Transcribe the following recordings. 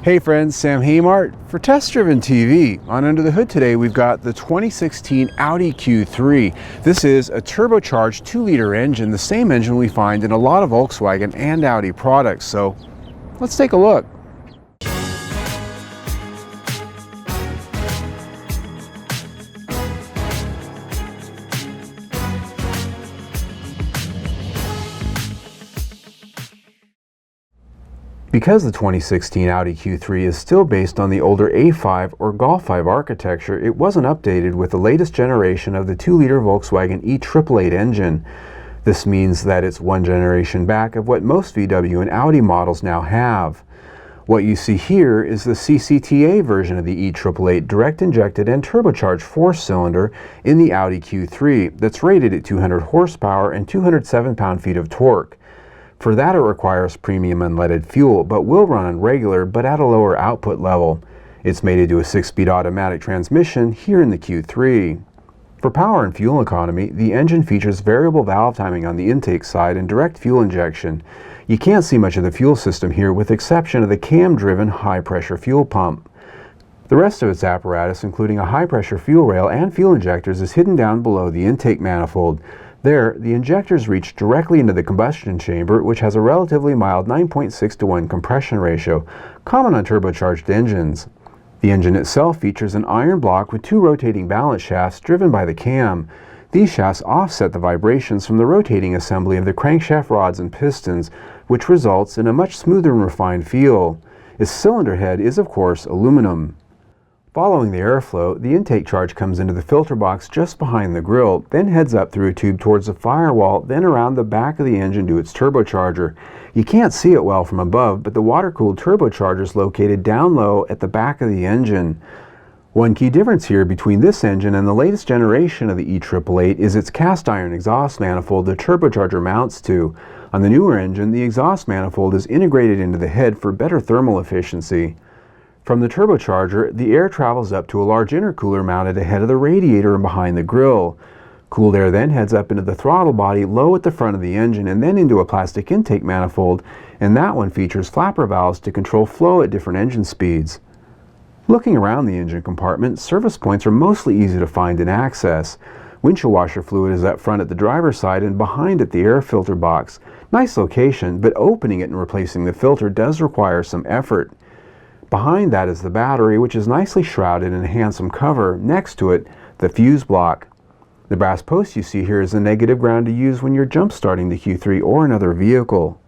Hey friends, Sam Haymart for Test Driven TV. On Under the Hood today we've got the 2016 Audi Q3. This is a turbocharged 2-liter engine, the same engine we find in a lot of Volkswagen and Audi products. So let's take a look. Because the 2016 Audi Q3 is still based on the older A5 or Golf 5 architecture, it wasn't updated with the latest generation of the 2-liter Volkswagen E-888 engine. This means that it's one generation back of what most VW and Audi models now have. What you see here is the CCTA version of the E-888 direct-injected and turbocharged 4-cylinder in the Audi Q3 that's rated at 200 horsepower and 207 pound-feet of torque. For that it requires premium unleaded fuel, but will run on regular but at a lower output level. It's mated to a 6-speed automatic transmission here in the Q3. For power and fuel economy, the engine features variable valve timing on the intake side and direct fuel injection. You can't see much of the fuel system here with the exception of the cam-driven high-pressure fuel pump. The rest of its apparatus, including a high-pressure fuel rail and fuel injectors, is hidden down below the intake manifold. There, the injectors reach directly into the combustion chamber, which has a relatively mild 9.6:1 compression ratio, common on turbocharged engines. The engine itself features an iron block with 2 rotating balance shafts driven by the cam. These shafts offset the vibrations from the rotating assembly of the crankshaft rods and pistons, which results in a much smoother and refined feel. Its cylinder head is, of course, aluminum. Following the airflow, the intake charge comes into the filter box just behind the grille, then heads up through a tube towards the firewall, then around the back of the engine to its turbocharger. You can't see it well from above, but the water-cooled turbocharger is located down low at the back of the engine. One key difference here between this engine and the latest generation of the E-888 is its cast iron exhaust manifold the turbocharger mounts to. On the newer engine, the exhaust manifold is integrated into the head for better thermal efficiency. From the turbocharger, the air travels up to a large intercooler mounted ahead of the radiator and behind the grille. Cooled air then heads up into the throttle body low at the front of the engine and then into a plastic intake manifold, and that one features flapper valves to control flow at different engine speeds. Looking around the engine compartment, service points are mostly easy to find and access. Windshield washer fluid is up front at the driver's side and behind at the air filter box. Nice location, but opening it and replacing the filter does require some effort. Behind that is the battery, which is nicely shrouded in a handsome cover. Next to it, the fuse block. The brass post you see here is the negative ground to use when you're jump starting the Q3 or another vehicle.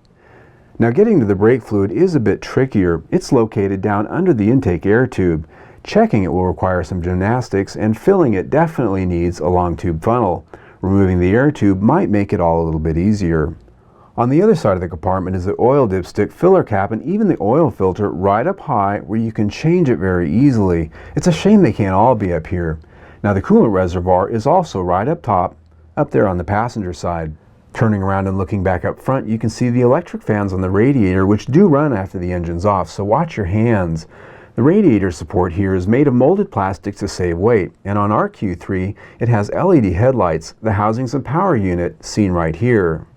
Now getting to the brake fluid is a bit trickier. It's located down under the intake air tube. Checking it will require some gymnastics, and filling it definitely needs a long tube funnel. Removing the air tube might make it all a little bit easier. On the other side of the compartment is the oil dipstick, filler cap, and even the oil filter right up high where you can change it very easily. It's a shame they can't all be up here. Now the coolant reservoir is also right up top, up there on the passenger side. Turning around and looking back up front, you can see the electric fans on the radiator, which do run after the engine's off, so watch your hands. The radiator support here is made of molded plastic to save weight, and on our Q3 it has LED headlights, the housings and power unit seen right here.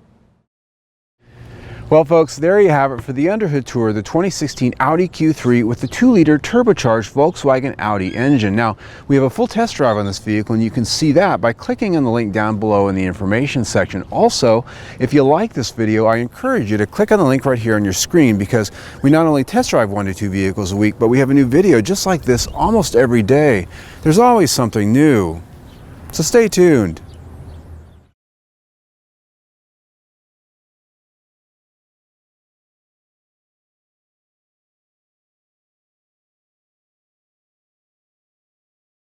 Well folks, there you have it for the underhood tour of the 2016 Audi Q3 with the 2-liter turbocharged Volkswagen Audi engine. Now, we have a full test drive on this vehicle, and you can see that by clicking on the link down below in the information section. Also, if you like this video, I encourage you to click on the link right here on your screen, because we not only test drive 1 to 2 vehicles a week, but we have a new video just like this almost every day. There's always something new. So stay tuned.